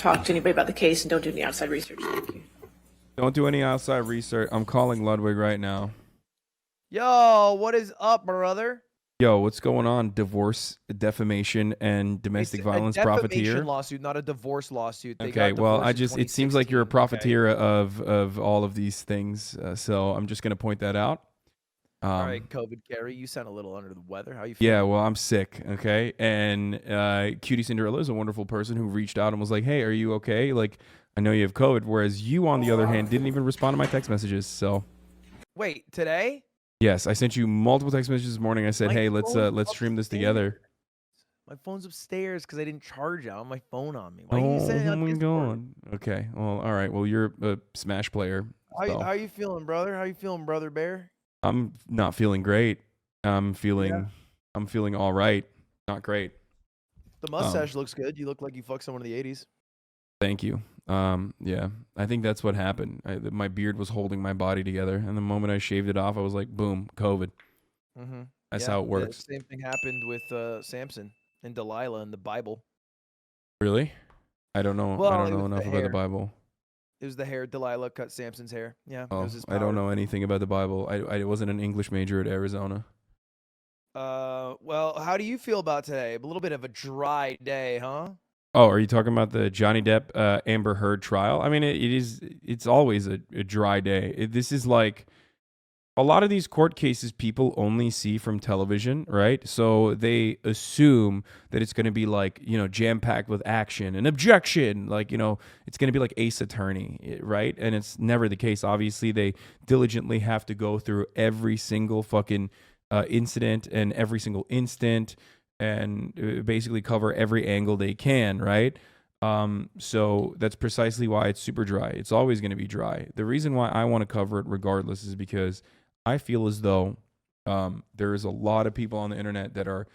talk to anybody about the case and don't do any outside research. Thank you. Don't do any outside research. I'm calling Ludwig right now. Yo, what is up, brother? Yo, what's going on? Divorce, defamation, and domestic violence a defamation profiteer? lawsuit, not a divorce lawsuit. They Okay, got well, divorced in it seems like you're a 2016, profiteer of all of these things, so I'm just gonna point that out. All right, COVID Carrie, you sound a little under the weather. How you feeling? Yeah, well, I'm sick, okay? And Cutie Cinderella is a wonderful person who reached out and was like, hey, are you okay? Like, I know you have COVID, whereas you, on the other hand, didn't even respond to my text messages, so. Wait, today? Yes, I sent you multiple text messages this morning. I said, hey, let's stream this together. My phone's upstairs because I didn't charge it. I have my phone on me. Why Oh you saying my God. Okay, well, all right. Well, you're a Smash player. So. How you feeling, brother? How you feeling, brother bear? I'm not feeling great. I'm feeling all right. Not great. The mustache looks good. You look like you fucked someone in the 80s. Thank you. Yeah, I think that's what happened. My beard was holding my body together, and the moment I shaved it off, I was like, boom, COVID. Mm-hmm. That's how it works. The same thing happened with Samson and Delilah in the Bible. Really? I don't know. Well, I don't know enough about the Bible. It was the hair. Delilah cut Samson's hair. Yeah. Oh, it was his power. I don't know anything about the Bible. I wasn't an English major at Arizona. Well, how do you feel about today? A little bit of a dry day, huh? Oh, are you talking about the Johnny Depp Amber Heard trial? I mean, it's always a dry day. This is like a lot of these court cases people only see from television, right? So they assume that it's going to be like, jam-packed with action and objection. Like, it's going to be like Ace Attorney, right? And it's never the case. Obviously, they diligently have to go through every single fucking incident and every single instant and basically cover every angle they can, right? So that's precisely why it's super dry. It's always going to be dry. The reason why I want to cover it regardless is because I feel as though there is a lot of people on the internet that are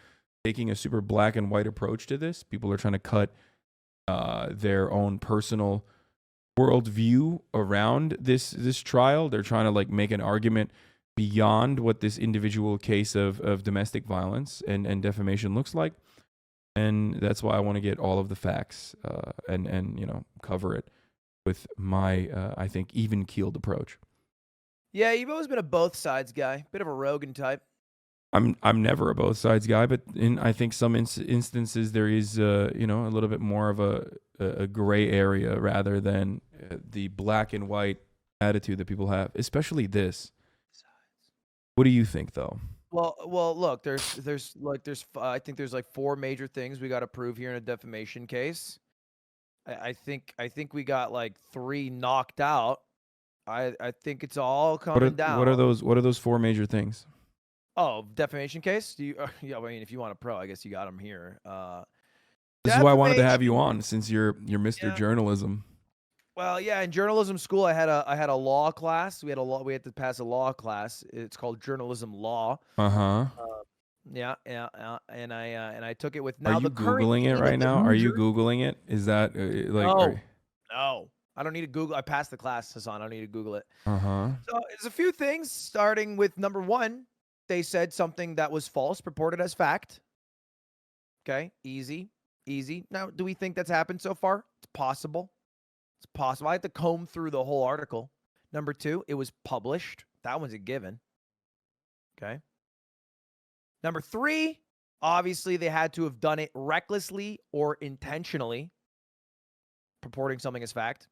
taking a super black and white approach to this. People are trying to cut their own personal worldview around this trial. They're trying to like make an argument beyond what this individual case of domestic violence and defamation looks like. And that's why I want to get all of the facts and cover it with my, I think, even-keeled approach. Yeah, you've always been a both sides guy, bit of a Rogan type. I'm never a both sides guy, but in I think some instances there is a little bit more of a gray area rather than the black and white attitude that people have, especially this. What do you think, though? Well, look, I think there's like 4 major things we got to prove here in a defamation case. I think we got like 3 knocked out. I think it's all coming down. What are those 4 major things? Oh, defamation case? Yeah, I mean, if you want a pro, I guess you got them here. This is why I wanted to have you on, since you're Mr. Journalism. Well, yeah, in journalism school, I had a law class. We had to pass a law class. It's called journalism law. Yeah, and I took it with now. Are you Googling it right now? Are you Googling it? Is that like? No. I don't need to Google. I passed the class, Hasan. I don't need to Google it. So there's a few things, starting with number 1. They said something that was false, purported as fact. Okay, easy. Now, do we think that's happened so far? It's possible. It's possible. I had to comb through the whole article. Number 2, it was published. That one's a given. Okay. Number 3, obviously they had to have done it recklessly or intentionally, purporting something as fact.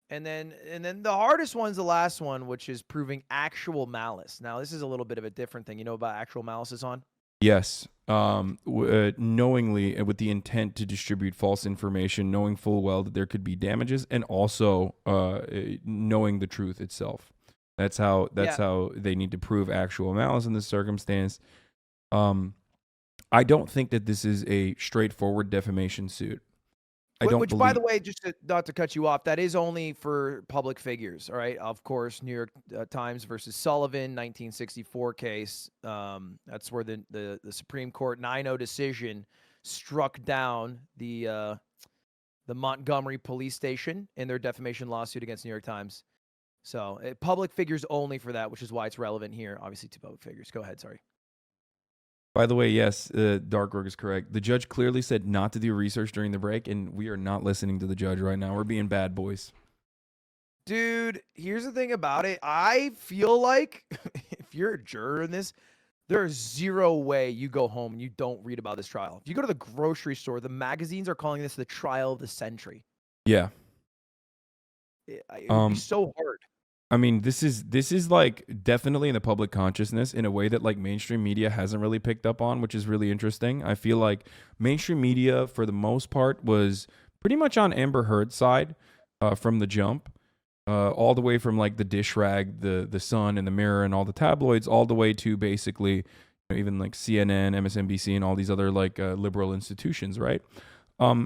And then the hardest one's the last one, which is proving actual malice. Now, this is a little bit of a different thing. You know about actual malice, Hasan? Yes. Knowingly and with the intent to distribute false information, knowing full well that there could be damages, and also knowing the truth itself. That's how they need to prove actual malice in this circumstance. I don't think that this is a straightforward defamation suit. Which, by the way, just not to cut you off, that is only for public figures, all right? Of course, New York Times versus Sullivan, 1964 case. That's where the Supreme Court 9-0 decision struck down the Montgomery police station in their defamation lawsuit against New York Times. So public figures only for that, which is why it's relevant here, obviously, to public figures. Go ahead, sorry. By the way, yes, Dark Rogue is correct. The judge clearly said not to do research during the break, and we are not listening to the judge right now. We're being bad boys. Dude, here's the thing about it. I feel like if you're a juror in this, there's zero way you go home and you don't read about this trial. If you go to the grocery store, the magazines are calling this the trial of the century. Yeah. It would be so hard. I mean, this is like definitely in the public consciousness in a way that like mainstream media hasn't really picked up on, which is really interesting. I feel like mainstream media, for the most part, was pretty much on Amber Heard's side from the jump, all the way from like the dish rag, the Sun, and the Mirror, and all the tabloids, all the way to basically even like CNN, MSNBC, and all these other like liberal institutions, right?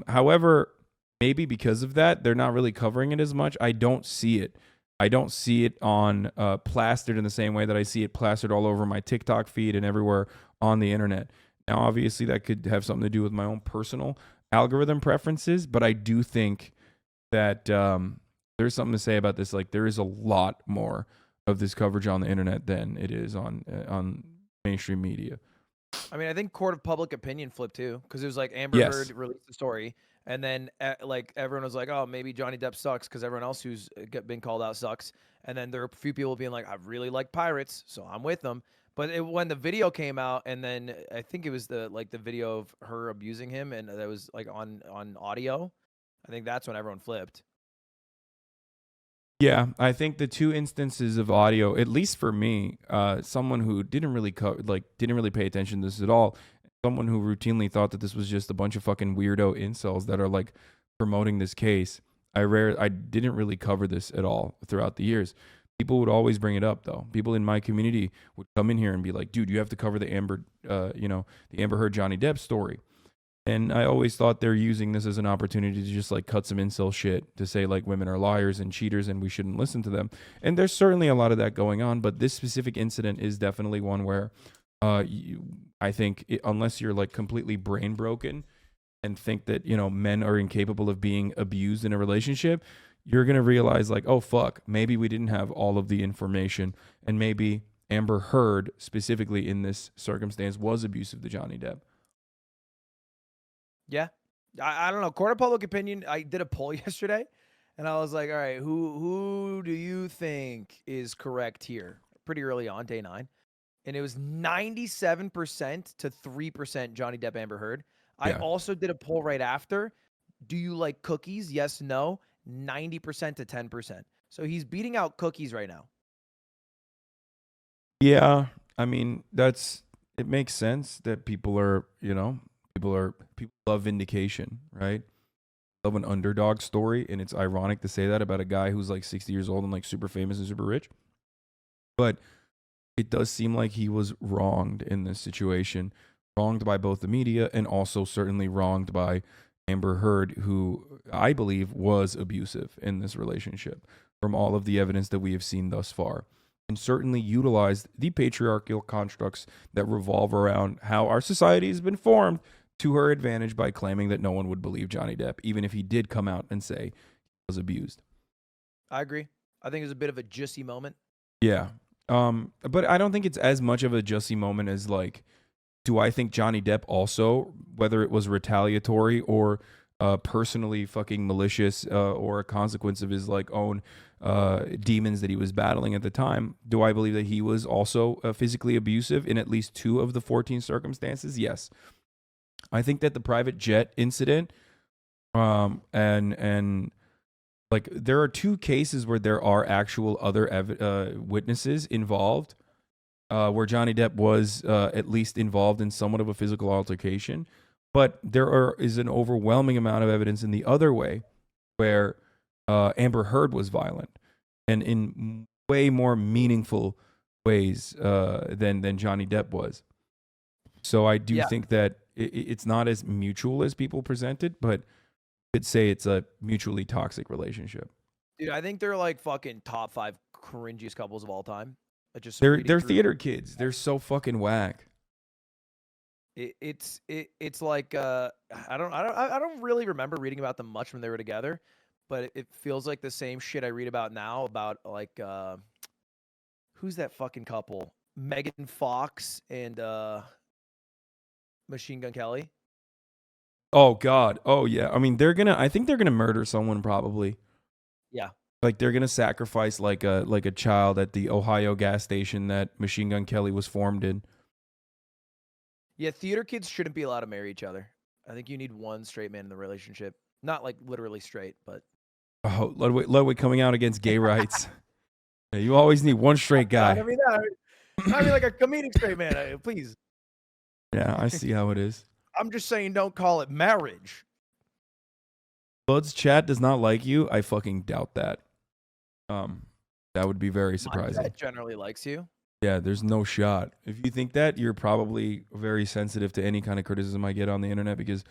However, maybe because of that, they're not really covering it as much. I don't see it. I don't see it on plastered in the same way that I see it plastered all over my TikTok feed and everywhere on the internet. Now, obviously, that could have something to do with my own personal algorithm preferences, but I do think that there's something to say about this. Like, there is a lot more of this coverage on the internet than it is on mainstream media. I mean, I think court of public opinion flipped too, because it was like Amber Yes. Heard released the story, and then like everyone was like, "Oh, maybe Johnny Depp sucks," because everyone else who's been called out sucks. And then there are a few people being like, "I really like pirates, so I'm with them." But when the video came out, and then I think it was the video of her abusing him, and that was like on audio. I think that's when everyone flipped. Yeah, I think the two instances of audio, at least for me, someone who didn't really didn't really pay attention to this at all, someone who routinely thought that this was just a bunch of fucking weirdo incels that are like promoting this case. I didn't really cover this at all throughout the years. People would always bring it up though. People in my community would come in here and be like, "Dude, you have to cover the Amber Heard Johnny Depp story." And I always thought they're using this as an opportunity to just like cut some incel shit to say like women are liars and cheaters and we shouldn't listen to them. And there's certainly a lot of that going on, but this specific incident is definitely one where I think unless you're like completely brain broken and think that, men are incapable of being abused in a relationship, you're going to realize like, oh fuck, maybe we didn't have all of the information, and maybe Amber Heard specifically in this circumstance was abusive to Johnny Depp. Yeah. I don't know. Court of public opinion, I did a poll yesterday, and I was like, all right, who do you think is correct here? Pretty early on, day 9. And it was 97% to 3% Johnny Depp, Amber Heard. I Yeah. also did a poll right after. Do you like cookies? Yes, no. 90% to 10%. So he's beating out cookies right now. Yeah, I mean, it makes sense that people love vindication, right? Love an underdog story, and it's ironic to say that about a guy who's like 60 years old and like super famous and super rich. But it does seem like he was wronged in this situation, wronged by both the media and also certainly wronged by Amber Heard, who I believe was abusive in this relationship from all of the evidence that we have seen thus far, and certainly utilized the patriarchal constructs that revolve around how our society has been formed to her advantage by claiming that no one would believe Johnny Depp, even if he did come out and say he was abused. I agree. I think it was a bit of a juicy moment. Yeah. But I don't think it's as much of a juicy moment as like, do I think Johnny Depp also, whether it was retaliatory or personally fucking malicious or a consequence of his like own demons that he was battling at the time, do I believe that he was also physically abusive in at least 2 of the 14 circumstances? Yes. I think that the private jet incident and like there are 2 cases where there are actual other witnesses involved, where Johnny Depp was at least involved in somewhat of a physical altercation. But there is an overwhelming amount of evidence in the other way where Amber Heard was violent and in way more meaningful ways than Johnny Depp was. So I do think that it's not as mutual as people present it, but could say it's a mutually toxic relationship. Dude, I think they're like fucking top 5 cringiest couples of all time. They're theater kids. They're so fucking whack. It's like I don't really remember reading about them much when they were together, but it feels like the same shit I read about now about like who's that fucking couple? Megan Fox and Machine Gun Kelly. Oh God. Oh yeah. I mean, I think they're gonna murder someone probably. Yeah. Like they're gonna sacrifice like a child at the Ohio gas station that Machine Gun Kelly was formed in. Yeah, theater kids shouldn't be allowed to marry each other. I think you need one straight man in the relationship. Not like literally straight, but Oh, Ludwig coming out against gay rights. Yeah, you always need one straight guy. I mean like a comedic straight man, please. Yeah, I see how it is. I'm just saying don't call it marriage. Bud's chat does not like you. I fucking doubt that. That would be very surprising. That generally likes you. Yeah, there's no shot. If you think that, you're probably very sensitive to any kind of criticism I get on the internet because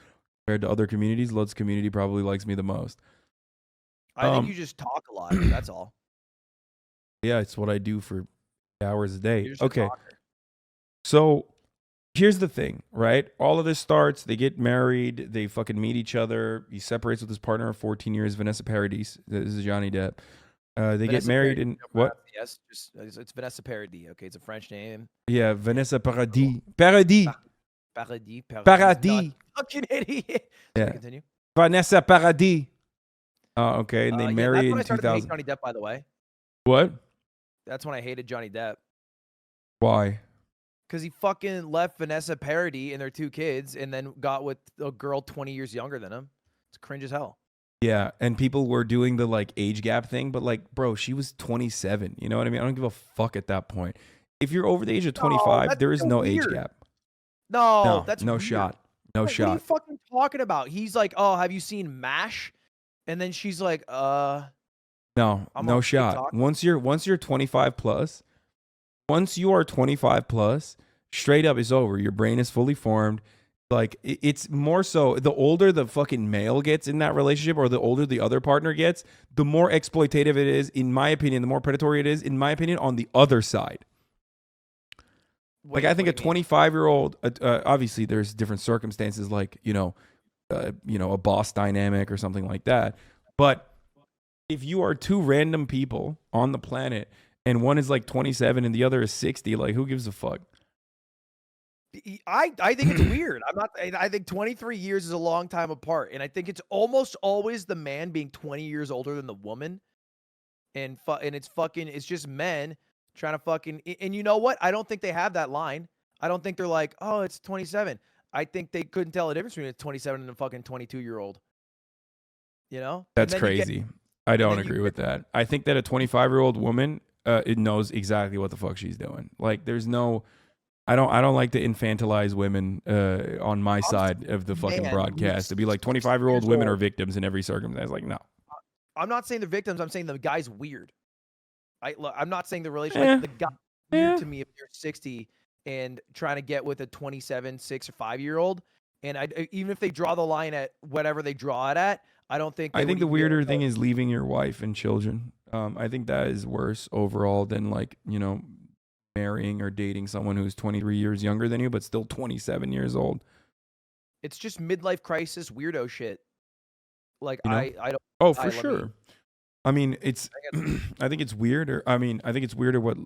compared to other communities, Lud's community probably likes me the most. I think you just talk a lot. That's all. Yeah, it's what I do for hours a day. You're just a Okay. talker. So here's the thing, right? All of this starts, they get married, they fucking meet each other. He separates with his partner of 14 years, Vanessa Paradis. This is Johnny Depp. They get married in what? Yes, it's Vanessa Paradis. Okay, it's a French name. Yeah, Vanessa Paradis. Paradis. Paradis. Paradis. Fucking idiot. Yeah. Continue. Vanessa Paradis. Okay, and they Yeah, married that's when in I started to hate 2000. Johnny Depp, by the way. What? That's when I hated Johnny Depp. Why? Because he fucking left Vanessa Paradis and their 2 kids and then got with a girl 20 years younger than him. It's cringe as hell. Yeah, and people were doing the like age gap thing, but like, bro, she was 27. You know what I mean? I don't give a fuck at that point. If you're over the age of 25, there is no age gap. No, that's no weird. shot. No What shot. are you fucking talking about? He's like, oh, have you seen MASH? And then she's like, No, I'm no on shot. TikTok. Once you're 25 plus, once you are 25 plus, straight up is over. Your brain is fully formed. Like it's more so the older the fucking male gets in that relationship or the older the other partner gets, the more exploitative it is, in my opinion, the more predatory it is, in my opinion, on the other side. Wait, Like I think a what do you mean? 25-year-old, obviously there's different circumstances like, a boss dynamic or something like that. But if you are 2 random people on the planet and one is like 27 and the other is 60, like who gives a fuck? I think it's weird. I think 23 years is a long time apart, and I think it's almost always the man being 20 years older than the woman, and it's just men trying to fucking. And you know what? I don't think they have that line. I don't think they're like, oh, it's 27. I think they couldn't tell the difference between a 27 and a fucking 22-year-old. You know? That's crazy. I don't agree with that. I think that a 25-year-old woman it knows exactly what the fuck she's doing. Like there's no. I don't like to infantilize women on my side of the fucking broadcast. To be like 25-year-old women are victims in every circumstance. Like, no. I'm not saying they're victims. I'm saying the guy's weird. I'm not saying the relationship. The guy weird to me if you're 60 and trying to get with a 27, 6 or 5-year-old. And even if they draw the line at whatever they draw it at, I don't think. I think the weirder thing is leaving your wife and children. I think that is worse overall than like, marrying or dating someone who's 23 years younger than you, but still 27 years old. It's just midlife crisis weirdo shit. Like I don't. Oh, for sure. I mean, it's. I think it's weirder. I think it's weirder what,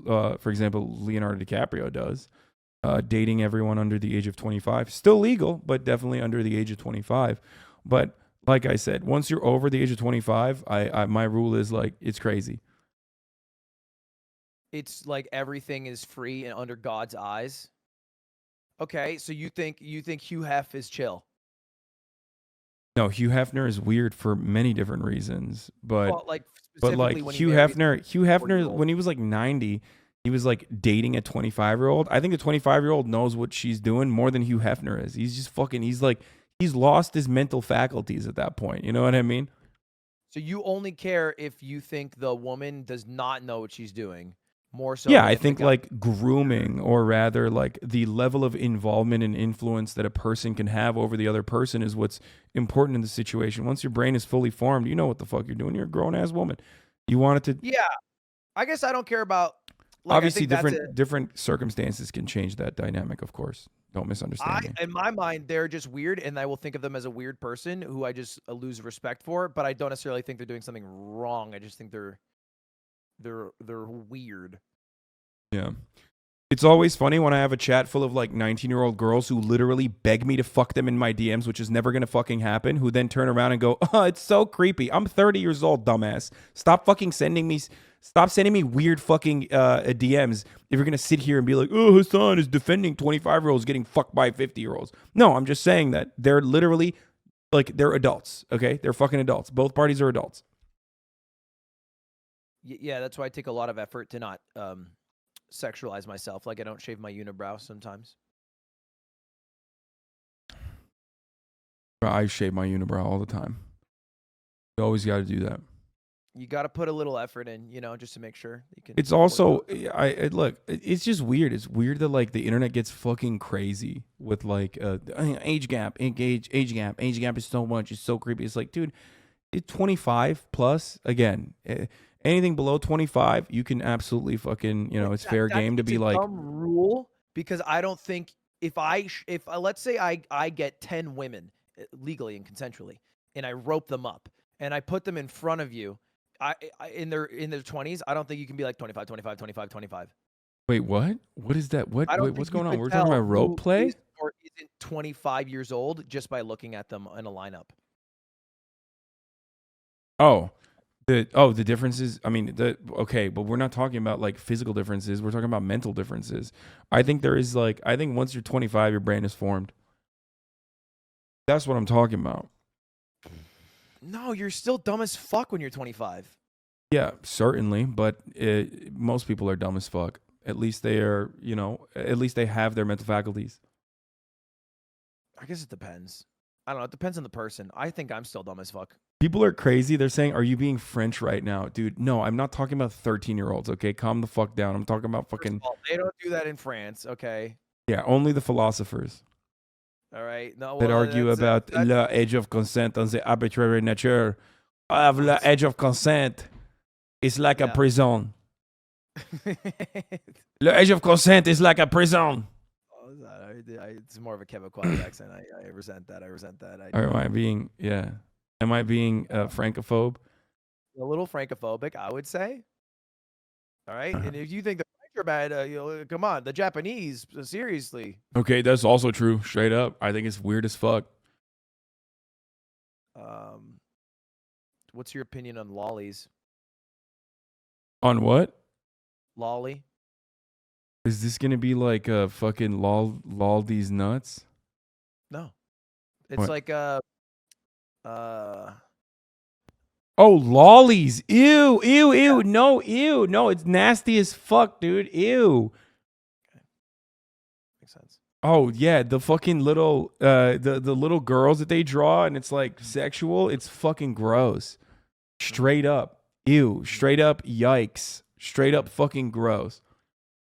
for example, Leonardo DiCaprio does, dating everyone under the age of 25. Still legal, but definitely under the age of 25. But like I said, once you're over the age of 25, my rule is like it's crazy. It's like everything is free and under God's eyes. Okay, so you think Hugh Hef is chill? No, Hugh Hefner is weird for many different reasons, but Hugh Hefner when he was like 90, he was like dating a 25-year-old. I think a 25-year-old knows what she's doing more than Hugh Hefner is. He's just fucking. He's lost his mental faculties at that point. You know what I mean? So you only care if you think the woman does not know what she's doing. More so. Yeah, I think like grooming, or rather like the level of involvement and influence that a person can have over the other person is what's important in the situation. Once your brain is fully formed, you know what the fuck you're doing. You're a grown-ass woman. You want it to... Yeah. I guess I don't care about... Like, obviously, different circumstances can change that dynamic, of course. Don't misunderstand me. In my mind, they're just weird, and I will think of them as a weird person who I just lose respect for, but I don't necessarily think they're doing something wrong. I just think they're weird. Yeah. It's always funny when I have a chat full of like 19-year-old girls who literally beg me to fuck them in my DMs, which is never going to fucking happen, who then turn around and go, oh, it's so creepy. I'm 30 years old, dumbass. Stop sending me weird fucking DMs if you're going to sit here and be like, oh, Hasan is defending 25-year-olds getting fucked by 50-year-olds. No, I'm just saying that they're literally like, they're adults, okay? They're fucking adults. Both parties are adults. Yeah, that's why I take a lot of effort to not sexualize myself. Like I don't shave my unibrow sometimes. I shave my unibrow all the time. You always got to do that. You got to put a little effort in, you know, just to make sure you can. It's also, look, it's just weird. It's weird that like the internet gets fucking crazy with like age gap is so much. It's so creepy. It's like, dude, it's 25 plus. Again, anything below 25, you can absolutely fucking, you know, it's fair game to be like. Dumb rule, because I don't think if let's say I get 10 women legally and consensually, and I rope them up and I put them in front of you, in their 20s, I don't think you can be like 25, 25, 25, 25. Wait, what? What is that? What's going on? We're talking about tell rope play? is or isn't 25 years old just by looking at them in a lineup. The differences. I mean, okay, but we're not talking about like physical differences. We're talking about mental differences. I think there is like, I think once you're 25, your brain is formed. That's what I'm talking about. No, you're still dumb as fuck when you're 25. Yeah, certainly, but most people are dumb as fuck. At least they are, you know, at least they have their mental faculties. I guess it depends. I don't know. It depends on the person. I think I'm still dumb as fuck. People are crazy. They're saying, are you being French right now? Dude, no, I'm not talking about 13-year-olds, okay? Calm the fuck down. I'm talking about fucking... First of all, they don't do that in France, okay? Yeah, only the philosophers. All right. No, That argue about the age of consent and the arbitrary nature of the age of consent. It's like a prison. The age of consent is like a prison. It's more of a Quebecois accent. I resent that. Am I being francophobe? A little francophobic, I would say. All right. And if you think the French are bad, come on, the Japanese, seriously. Okay, that's also true. Straight up, I think it's weird as fuck. What's your opinion on lollies? On what? Lolly. Is this gonna be like a fucking lol these nuts? No, it's what? like Oh, lollies. Ew. No, ew. No, it's nasty as fuck, dude. Ew. Okay. Makes sense. Oh, yeah, the fucking little the little girls that they draw and it's like sexual. It's fucking gross. Straight up. Ew. Straight up yikes. Straight up fucking gross.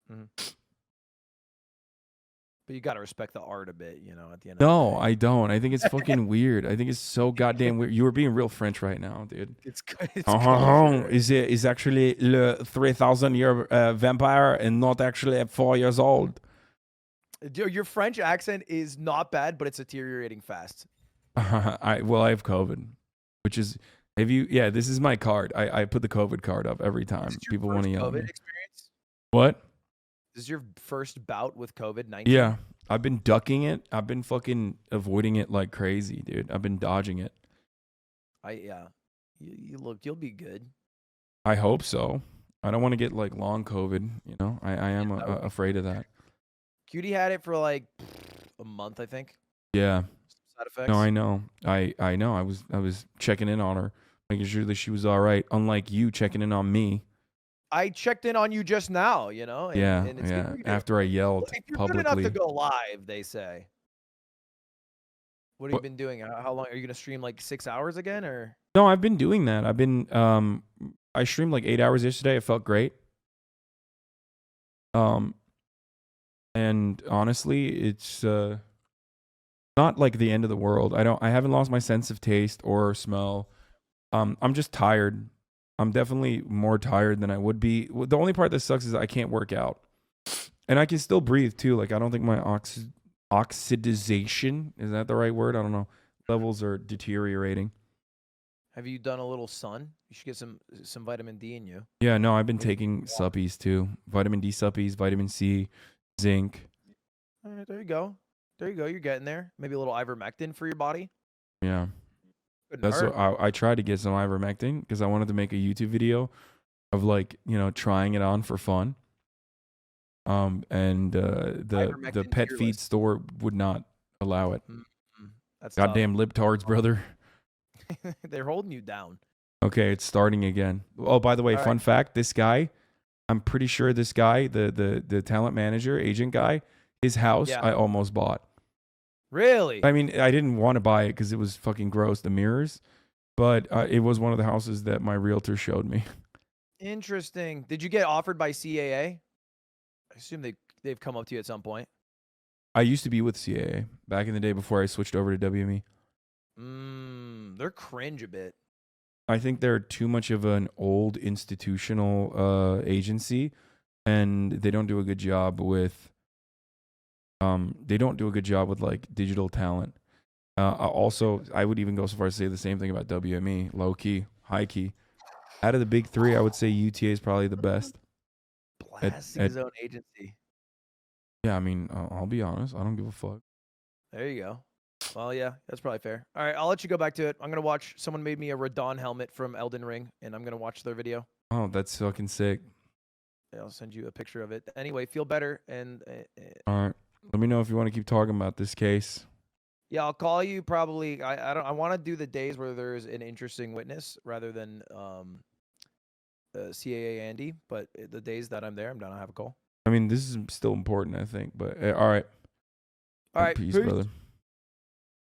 Mm-hmm. But you got to respect the art a bit, you know, at the end No, of the day. I don't. I think it's fucking weird. I think it's so goddamn weird. You were being real French right now, dude. It's good. Is actually le 3,000-year vampire and not actually 4 years old. Your French accent is not bad, but it's deteriorating fast. I have COVID, which is, yeah, this is my card. I put the COVID card up every time. People want to yell at me. Experience? What? This is your first bout with COVID-19? Yeah. I've been ducking it. I've been fucking avoiding it like crazy, dude. I've been dodging it. You'll be good. I hope so. I don't want to get like long COVID, you know. I am afraid of that. Cutie had it for like a month, I think. Yeah. Side effects. No, I know. I know. I was checking in on her, making sure that she was all right. Unlike you checking in on me. I checked in on you just now, you know. And it's yeah. After I yelled if you're publicly. good enough to go live, they say. What have you been doing? How long are you gonna stream? Like 6 hours again, or? No, I've been doing that. I've been I streamed like 8 hours yesterday. It felt great. And honestly, it's not like the end of the world. I haven't lost my sense of taste or smell. I'm just tired. I'm definitely more tired than I would be. The only part that sucks is I can't work out. And I can still breathe too. Like I don't think my oxidization, is that the right word? I don't know. Levels are deteriorating. Have you done a little sun? You should get some vitamin D in you. Yeah, no, I've been taking suppies too. Vitamin D suppies, vitamin C, zinc. All right, there you go. There you go. You're getting there. Maybe a little ivermectin for your body. Yeah. Couldn't That's hurt. what I tried to get some ivermectin because I wanted to make a YouTube video of like, trying it on for fun. And the Ivermectin's pet fearless. feed store would not allow it. That's tough. Goddamn libtards, brother. They're holding you down. Okay, it's starting again. Oh, by the way, All fun right. fact, this guy, I'm pretty sure this guy, the talent manager, agent guy, his house Yeah. I almost bought. Really? I mean, I didn't want to buy it because it was fucking gross, the mirrors, but it was one of the houses that my realtor showed me. Interesting. Did you get offered by CAA? I assume they've come up to you at some point. I used to be with CAA back in the day before I switched over to WME. They're cringe a bit. I think they're too much of an old institutional agency, and they don't do a good job with like digital talent. Also, I would even go so far as to say the same thing about WME, low key, high key. Out of the big three, I would say UTA is probably the best. Blasting his own agency. Yeah, I mean, I'll be honest, I don't give a fuck. There you go. Well, yeah, that's probably fair. All right, I'll let you go back to it. I'm gonna watch. Someone made me a Radon helmet from Elden Ring, and I'm gonna watch their video. Oh, that's fucking sick. Yeah, I'll send you a picture of it. Anyway, feel better, and All right, let me know if you want to keep talking about this case. yeah, I'll call you probably. I want to do the days where there's an interesting witness rather than CAA Andy. But the days that I'm there, I'm down to have a call. I mean, this is still important, I think. But all right. All right, Peace, peace. brother.